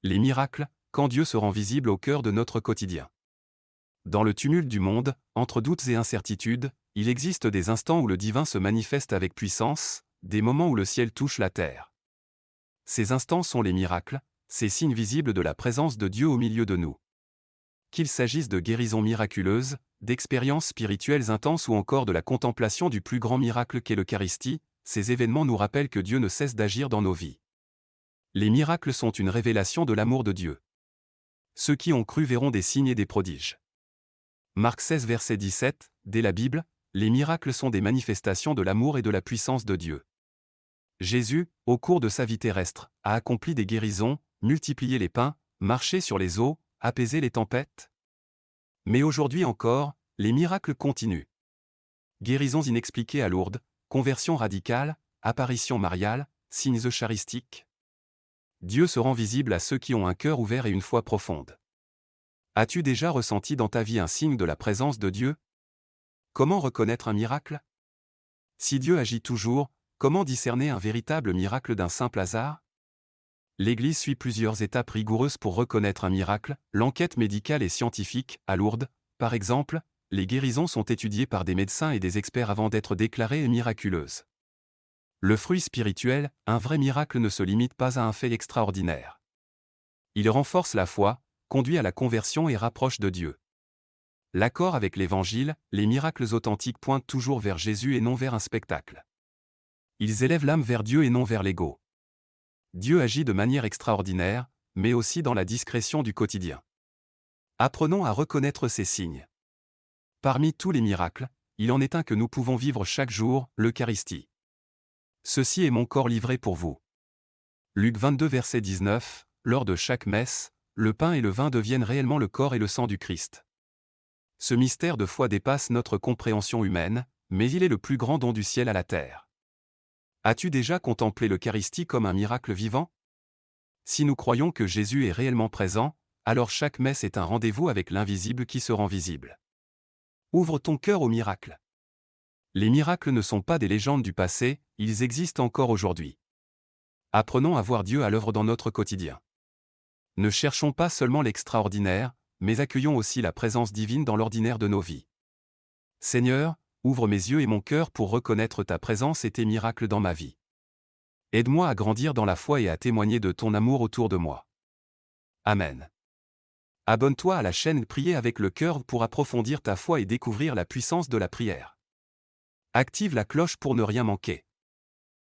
Les miracles, quand Dieu se rend visible au cœur de notre quotidien. Dans le tumulte du monde, entre doutes et incertitudes, il existe des instants où le divin se manifeste avec puissance, des moments où le ciel touche la terre. Ces instants sont les miracles, ces signes visibles de la présence de Dieu au milieu de nous. Qu'il s'agisse de guérisons miraculeuses, d'expériences spirituelles intenses ou encore de la contemplation du plus grand miracle qu'est l'Eucharistie, ces événements nous rappellent que Dieu ne cesse d'agir dans nos vies. Les miracles sont une révélation de l'amour de Dieu. Ceux qui ont cru verront des signes et des prodiges. Marc 16 verset 17, dès la Bible, les miracles sont des manifestations de l'amour et de la puissance de Dieu. Jésus, au cours de sa vie terrestre, a accompli des guérisons, multiplié les pains, marché sur les eaux, apaisé les tempêtes. Mais aujourd'hui encore, les miracles continuent. Guérisons inexpliquées à Lourdes, conversion radicale, apparition mariale, signes eucharistiques. Dieu se rend visible à ceux qui ont un cœur ouvert et une foi profonde. As-tu déjà ressenti dans ta vie un signe de la présence de Dieu? Comment reconnaître un miracle? Si Dieu agit toujours, comment discerner un véritable miracle d'un simple hasard? L'Église suit plusieurs étapes rigoureuses pour reconnaître un miracle. L'enquête médicale et scientifique, à Lourdes, par exemple, les guérisons sont étudiées par des médecins et des experts avant d'être déclarées miraculeuses. Le fruit spirituel, un vrai miracle ne se limite pas à un fait extraordinaire. Il renforce la foi, conduit à la conversion et rapproche de Dieu. L'accord avec l'Évangile, les miracles authentiques pointent toujours vers Jésus et non vers un spectacle. Ils élèvent l'âme vers Dieu et non vers l'ego. Dieu agit de manière extraordinaire, mais aussi dans la discrétion du quotidien. Apprenons à reconnaître ces signes. Parmi tous les miracles, il en est un que nous pouvons vivre chaque jour, l'Eucharistie. Ceci est mon corps livré pour vous. Luc 22 verset 19, lors de chaque messe, le pain et le vin deviennent réellement le corps et le sang du Christ. Ce mystère de foi dépasse notre compréhension humaine, mais il est le plus grand don du ciel à la terre. As-tu déjà contemplé l'Eucharistie comme un miracle vivant? Si nous croyons que Jésus est réellement présent, alors chaque messe est un rendez-vous avec l'invisible qui se rend visible. Ouvre ton cœur au miracle. Les miracles ne sont pas des légendes du passé, ils existent encore aujourd'hui. Apprenons à voir Dieu à l'œuvre dans notre quotidien. Ne cherchons pas seulement l'extraordinaire, mais accueillons aussi la présence divine dans l'ordinaire de nos vies. Seigneur, ouvre mes yeux et mon cœur pour reconnaître ta présence et tes miracles dans ma vie. Aide-moi à grandir dans la foi et à témoigner de ton amour autour de moi. Amen. Abonne-toi à la chaîne Prier avec le cœur pour approfondir ta foi et découvrir la puissance de la prière. Active la cloche pour ne rien manquer.